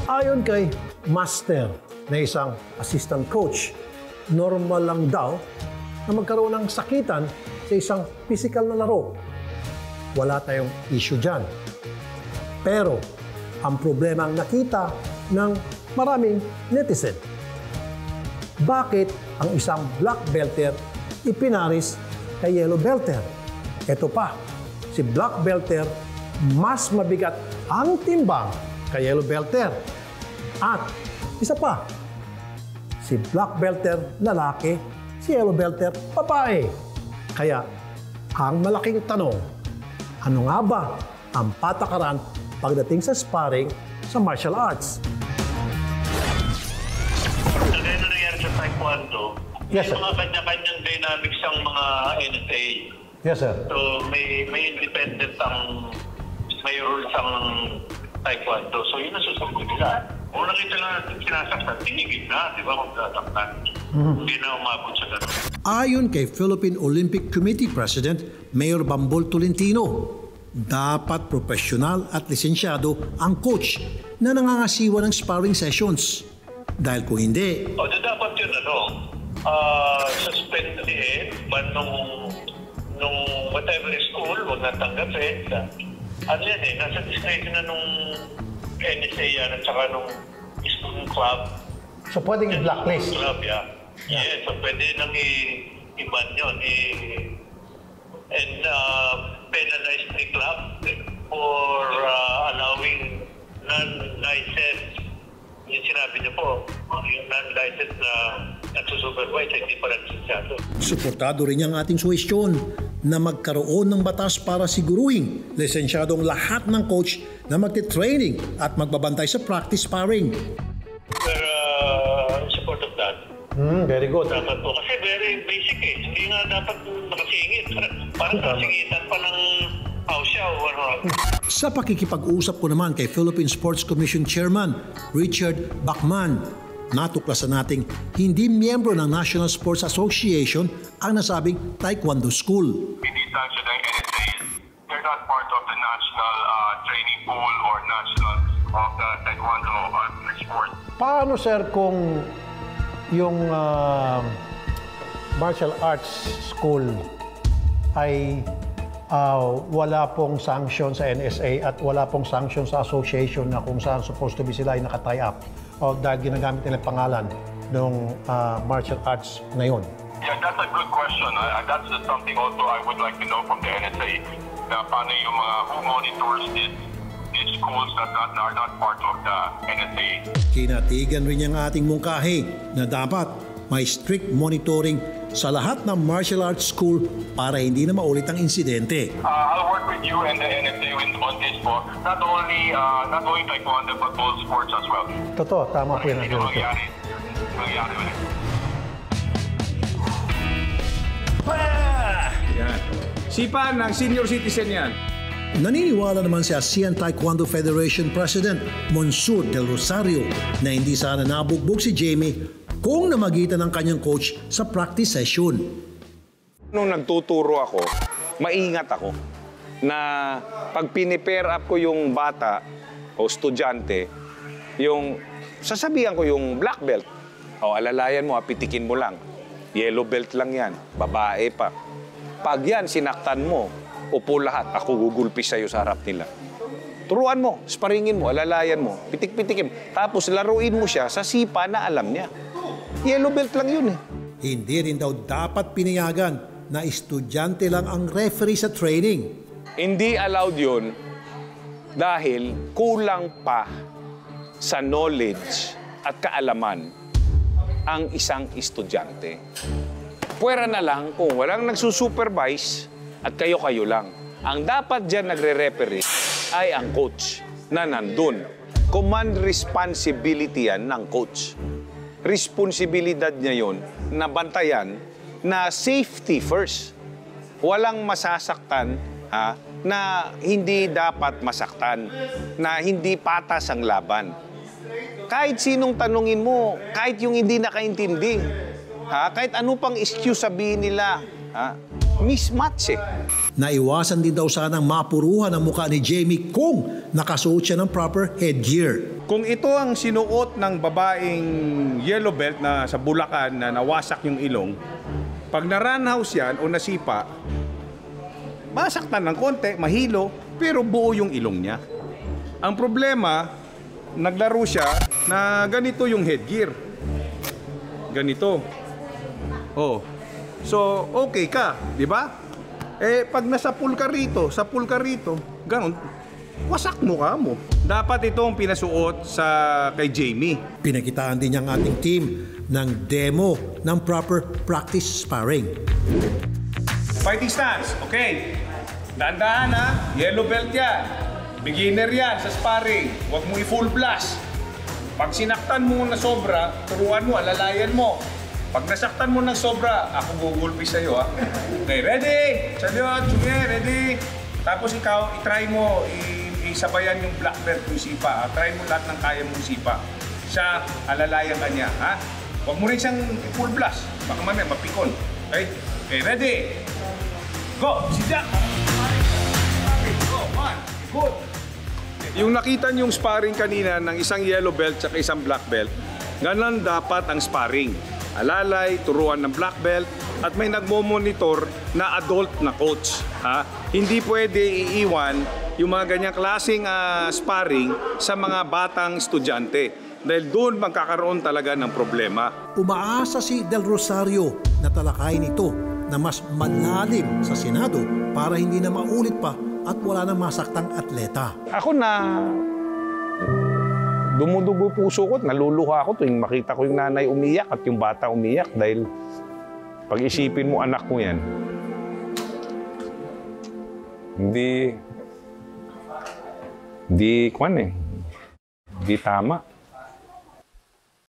Ayon kay Master na isang assistant coach, normal lang daw na magkaroon ng sakitan sa isang physical na laro. Wala tayong issue dyan. Pero ang problema ang nakita ng maraming netizen. Bakit ang isang black belter ipinaris kay yellow belter? Ito pa, si black belter mas mabigat ang timbang kay yellow belter. At isa pa, si black belter lalaki, si yellow belter babae. Kaya ang malaking tanong, ano nga ba ang patakaran pagdating sa sparring sa martial arts? Ano nangyari sa Taekwondo? Yes, sir. May mga kanya-kanyang dynamics ang mga NSA. Yes, sir. So may independent may rules ang Taekwondo. So yun ang susunod nila. Kung nakita lang natin sinasaktan, tinigil na, di ba, kung sasaktan. Hindi na umabot sa ganun. Ayon kay Philippine Olympic Committee President Mayor Bambol Tolentino, dapat profesional at lisensyado ang coach na nangangasiwa ng sparring sessions. Dahil kung hindi, Dapat yun, suspend ban nung whatever school, huwag na tanggapin. Ano yan nasa discretion na nung NSA yan at saka nung student club. so pwedeng i-blacklist. Club, yeah. Yeah, so pwede nang i-ban yun. And penalize the club for allowing non-licensed, yung sinabi niyo po, yung non-licensed na nagsusupervise, hindi pa nagsisyado. Suportado rin ang ating suwestyon na magkaroon ng batas para siguruhin lisensyado ang lahat ng coach na magte-training at magbabantay sa practice sparring. We're in support of that. Very good. Dapat po. Kasi very basic Hindi nga dapat nakasingit. Parang nakasingitan pa ng pausya o ano. Sa pakikipag-usap ko naman kay Philippine Sports Commission Chairman Richard Bachman, natuklasan nating hindi miyembro ng National Sports Association ang nasabing Taekwondo School. Hindi sanctioned ng NSA. They're not part of the national training pool or national of the Taekwondo sport. Paano sir kung yung martial arts school ay wala pong sanction sa NSA at wala pong sanction sa association na kung saan supposed to be sila ay naka-tie up o dahil ginagamit nilang pangalan ng martial arts na yun? Yeah, that's a good question. That's something also I would like to know from the NSA. Paano yung mga who monitors these schools that are not part of the NSA. Kinatigan rin niyang ating mungkahi na dapat may strict monitoring sa lahat ng martial arts school para hindi na maulit ang insidente. I'll work with you and the NSA on this po. Not only Taekwondo but all sports as well. Totoo, tama po yan. Hindi mangyari ulit. Yan. Sipa ng senior citizen yan. Naniniwala naman si ASEAN Taekwondo Federation President Monsur Del Rosario na hindi sana nabugbog si Jamie kung namagitan ng kanyang coach sa practice session. Nung nagtuturo ako, maingat ako na pag pinipair up ko yung bata o estudyante, yung sasabihan ko yung black belt, o alalayan mo, pitikin mo lang. Yellow belt lang yan, babae pa. Pag yan, sinaktan mo, upo lahat, ako gugulpi sa'yo sa harap nila. Turuan mo, sparingin mo, alalayan mo, pitik-pitikin. Tapos laruin mo siya sa sipa na alam niya. Yellow belt lang yun Hindi rin daw dapat pinayagan na estudyante lang ang referee sa training. Hindi allowed yun dahil kulang pa sa knowledge at kaalaman ang isang estudyante. Pwera na lang kung walang nagsusupervise at kayo-kayo lang. Ang dapat dyan nagre-referee ay ang coach na nandun. Command responsibility yan ng coach. Responsibilidad niya yun na bantayan na safety first. Walang masasaktan na hindi dapat masaktan, na hindi patas ang laban. Kahit sinong tanungin mo, kahit yung hindi nakaintindi, kahit ano pang excuse sabihin nila, mismatch Naiwasan din daw sanang mapuruhan ang mukha ni Jamie kung nakasuot siya ng proper headgear. Kung ito ang sinuot ng babaeng yellow belt na sa Bulacan na nawasak yung ilong, pag na-runhouse yan o nasipa, masaktan ng konti, mahilo, pero buo yung ilong niya. Ang problema, naglaro siya na ganito yung headgear. Ganito. Oh. So, okay ka, di ba? Pag nasa pool ka rito, ganun, wasak mukha mo. Dapat itong pinasuot sa kay Jamie. Pinakitaan din niya ang ating team ng demo ng proper practice sparring. Fighting stance, okay. Dahan-dahan ha, yellow belt yan. Beginner yan sa sparring. Huwag mo i-full blast. Pag sinaktan mo na sobra, turuan mo, alalayan mo. Pag nasaktan mo ng sobra, ako gugulpi sa'yo ha. Okay, ready? Salyot, sige, ready? Tapos ikaw, itry mo, isabayan yung black belt yung sipa. Try mo lahat ng kaya mong sipa. Siya, alalayan ka niya, ha? Huwag mo rin siyang full blast. Baka mamaya mapikon. Okay? Okay, ready? Go! Sijak! Go! One! Good! Yung nakita niyong sparring kanina ng isang yellow belt at isang black belt, ganun dapat ang sparring. Alalay, turuan ng black belt, at may nagmo-monitor na adult na coach. Ha? Hindi pwede iiwan yung mga ganyang klaseng sparring sa mga batang estudyante. Dahil doon magkakaroon talaga ng problema. Umaasa si Del Rosario na talakayin ito na mas malalim sa Senado para hindi na maulit pa at wala na masaktang atleta. Ako na dumudugo puso ko at naluluha ako tuwing makita ko yung nanay umiyak at yung bata umiyak dahil pag-isipin mo anak mo yan, hindi tama.